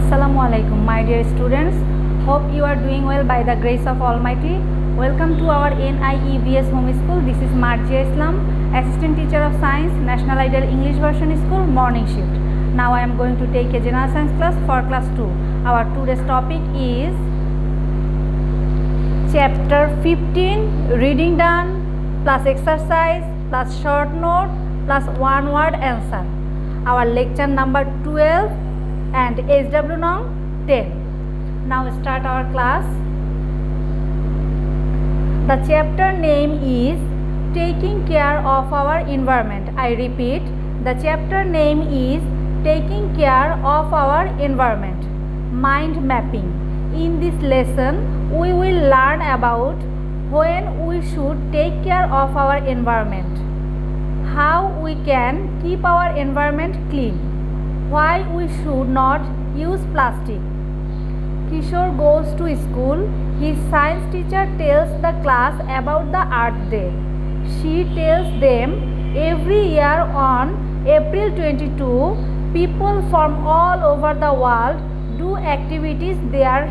Assalamu alaikum, my dear students. Hope you are doing well by the grace of Almighty. Welcome to our NIEVS Home School. This is Marjia Islam, Assistant Teacher of Science, National Ideal English Version School, morning shift. Now I am going to take a General Science class for class 2. Our today's topic is Chapter 15, Reading Done, plus exercise, plus short note, plus one word answer. Our lecture number 12 and SW Nong 10. Now start our class. The chapter name is Taking Care of Our Environment. I repeat, the chapter name is Taking Care of Our Environment. Mind mapping. In this lesson, we will learn about when we should take care of our environment, how we can keep our environment clean, why we should not use plastic. Kishore goes to school. His science teacher tells the class about the Earth Day. She tells them every year on April 22, people from all over the world do activities there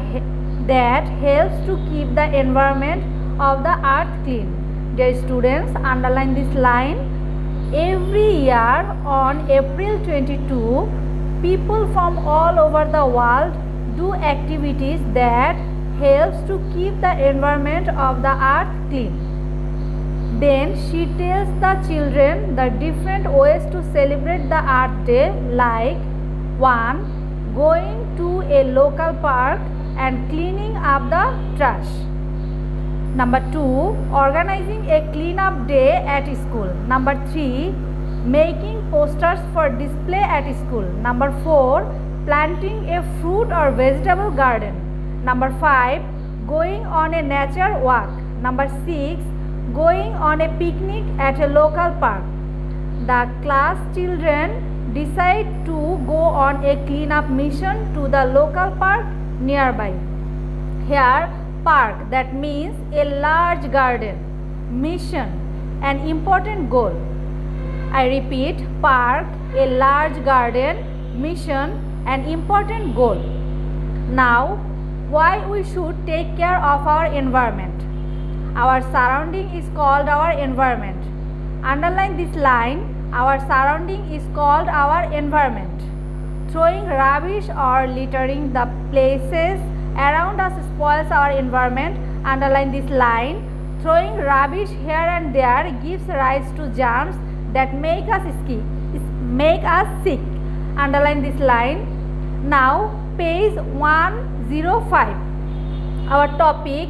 that helps to keep the environment of the earth clean. Dear students, underline this line. Every year on April 22, people from all over the world do activities that helps to keep the environment of the earth clean. Then she tells the children the different ways to celebrate the Earth Day, like 1. Going to a local park and cleaning up the trash. Number 2. Organizing a clean-up day at school. Number 3. Making posters for display at school. Number 4. Planting a fruit or vegetable garden. Number 5. Going on a nature walk. Number 6. Going on a picnic at a local park. The class children decide to go on a clean-up mission to the local park nearby. Here, park, that means a large garden. Mission, an important goal. I repeat, park, a large garden. Mission, an important goal. Now, why we should take care of our environment? Our surrounding is called our environment. Underline this line. Our surrounding is called our environment. Throwing rubbish or littering the places around us spoils our environment. Underline this line. Throwing rubbish here and there gives rise to germs that make us sick. Underline this line. Now, page 105. Our topic,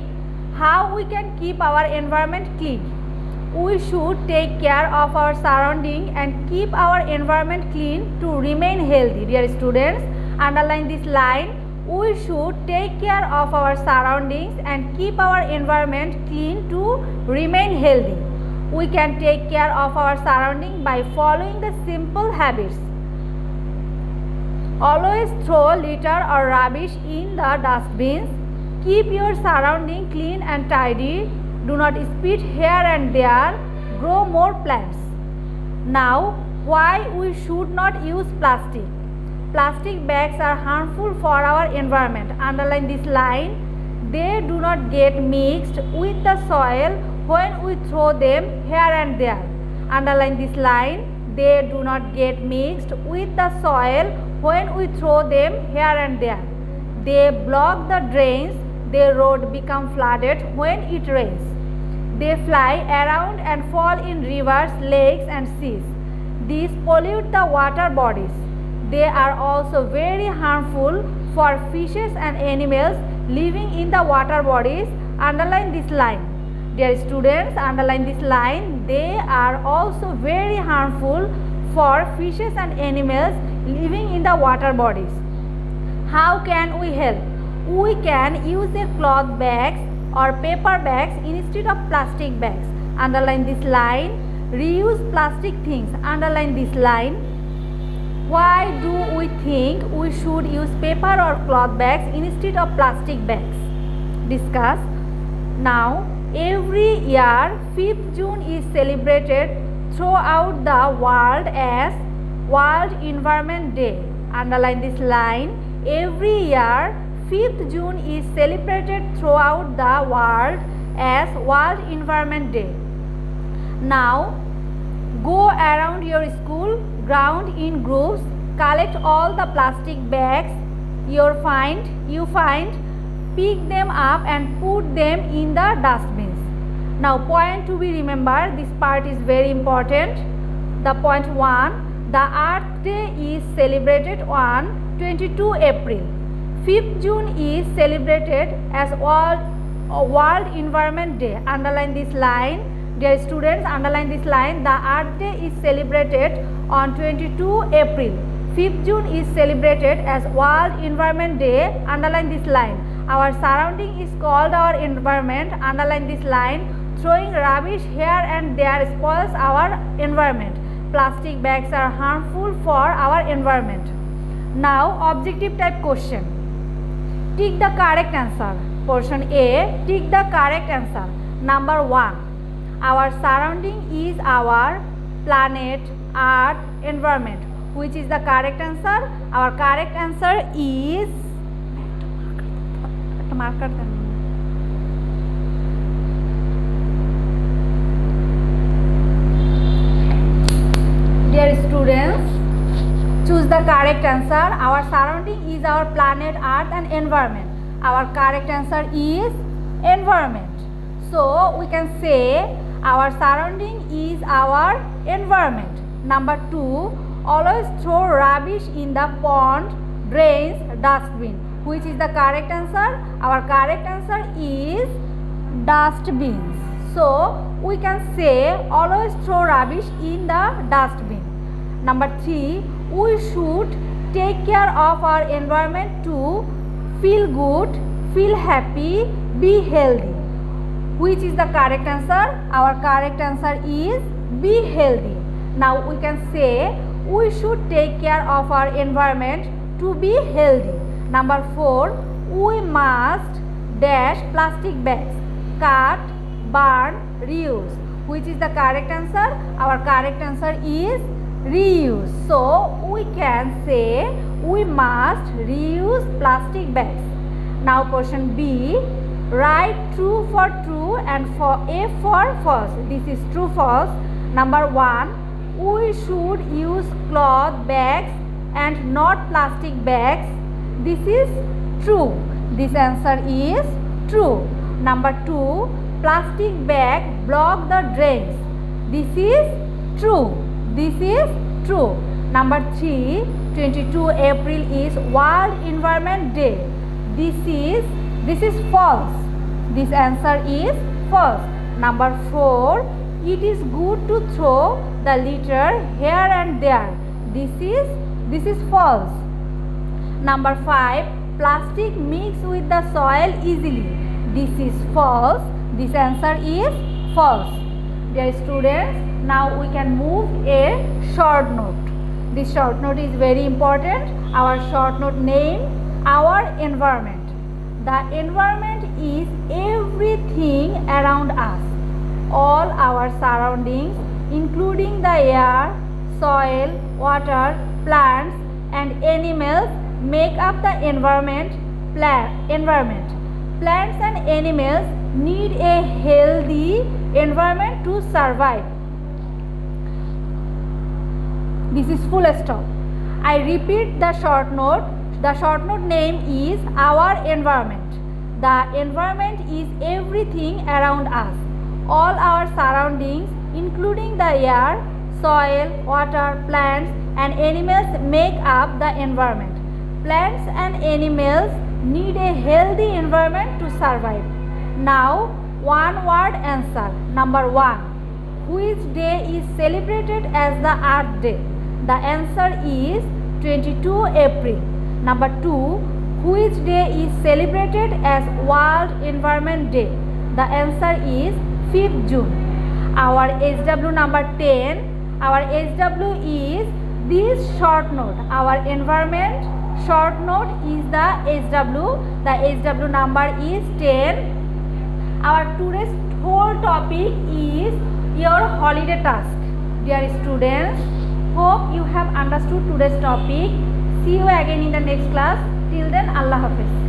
how we can keep our environment clean. We should take care of our surrounding and keep our environment clean to remain healthy. Dear students, underline this line. We should take care of our surroundings and keep our environment clean to remain healthy. We can take care of our surrounding by following the simple habits. Always throw litter or rubbish in the dustbins. Keep your surrounding clean and tidy. Do not spit here and there. Grow more plants. Now, why we should not use plastic? Plastic bags are harmful for our environment. Underline this line. They do not get mixed with the soil when we throw them here and there. Underline this line. They do not get mixed with the soil when we throw them here and there. They block the drains. Their road become flooded when it rains. They fly around and fall in rivers, lakes and seas. These pollute the water bodies. They are also very harmful for fishes and animals living in the water bodies. Underline this line. Dear students, underline this line. They are also very harmful for fishes and animals living in the water bodies. How can we help? We can use a cloth bags or paper bags instead of plastic bags. Underline this line. Reuse plastic things. Underline this line. Why do we think we should use paper or cloth bags instead of plastic bags? Discuss. Now, every year 5th June is celebrated throughout the world as World Environment Day. Underline this line. every year 5th June is celebrated throughout the world as World Environment Day. Now, go around your school ground in groups, collect all the plastic bags you find, pick them up and put them in the dustbins. Now, point to be remembered, this part is very important. The point 1, the Earth Day is celebrated on 22 April. 5th June is celebrated as World Environment Day. Underline this line. Dear students, underline this line. The Earth Day is celebrated on 22 April. 5th June is celebrated as World Environment Day. Underline this line. Our surrounding is called our environment. Underline this line. Throwing rubbish here and there spoils our environment. Plastic bags are harmful for our environment. Now, objective type question. Tick the correct answer. Portion A, tick the correct answer. Number 1. Our surrounding is our planet, earth, environment. Which is the correct answer? Our correct answer is Dear students, choose the correct answer. Our surrounding is our planet, earth and environment. Our correct answer is environment. So, we can say our surrounding is our environment. Number 2, always throw rubbish in the pond, drains, dustbin. Which is the correct answer? Our correct answer is dustbins. So, we can say always throw rubbish in the dustbin. Number 3, we should take care of our environment to feel good, feel happy, be healthy. Which is the correct answer? Our correct answer is be healthy. Now we can say we should take care of our environment to be healthy. Number 4, we must dash plastic bags, cut, burn, reuse. Which is the correct answer? Our correct answer is reuse. So we can say we must reuse plastic bags. Now question B, write true for true and for A for false. This is true false. Number 1, we should use cloth bags and not plastic bags. This is true. This answer is true. Number 2, plastic bag block the drains. This is true. This is true. Number 3, 22 April is World Environment Day. This is false. This answer is false. Number 4, it is good to throw the litter here and there. This is false. Number 5, plastic mix with the soil easily. This is false. This answer is false. Dear students, now we can move a short note. This short note is very important. Our short note name, our environment. The environment is everything around us. All our surroundings, including the air, soil, water, plants and animals make up the environment. Plants and animals need a healthy environment to survive. This is full stop. I repeat the short note. The short note name is our environment. The environment is everything around us. All our surroundings, including the air, soil, water, plants and animals make up the environment. Plants and animals need a healthy environment to survive. Now, one word answer. Number 1. Which day is celebrated as the Earth Day? The answer is 22 April. Number 2. Which day is celebrated as World Environment Day? The answer is 5th June. Our SW number 10. Our SW is this short note. Our environment short note is the SW. The SW number is 10. Our today's whole topic is your holiday task. Dear students, hope you have understood today's topic. See you again in the next class. Till then আল্লাহ হাফেজ।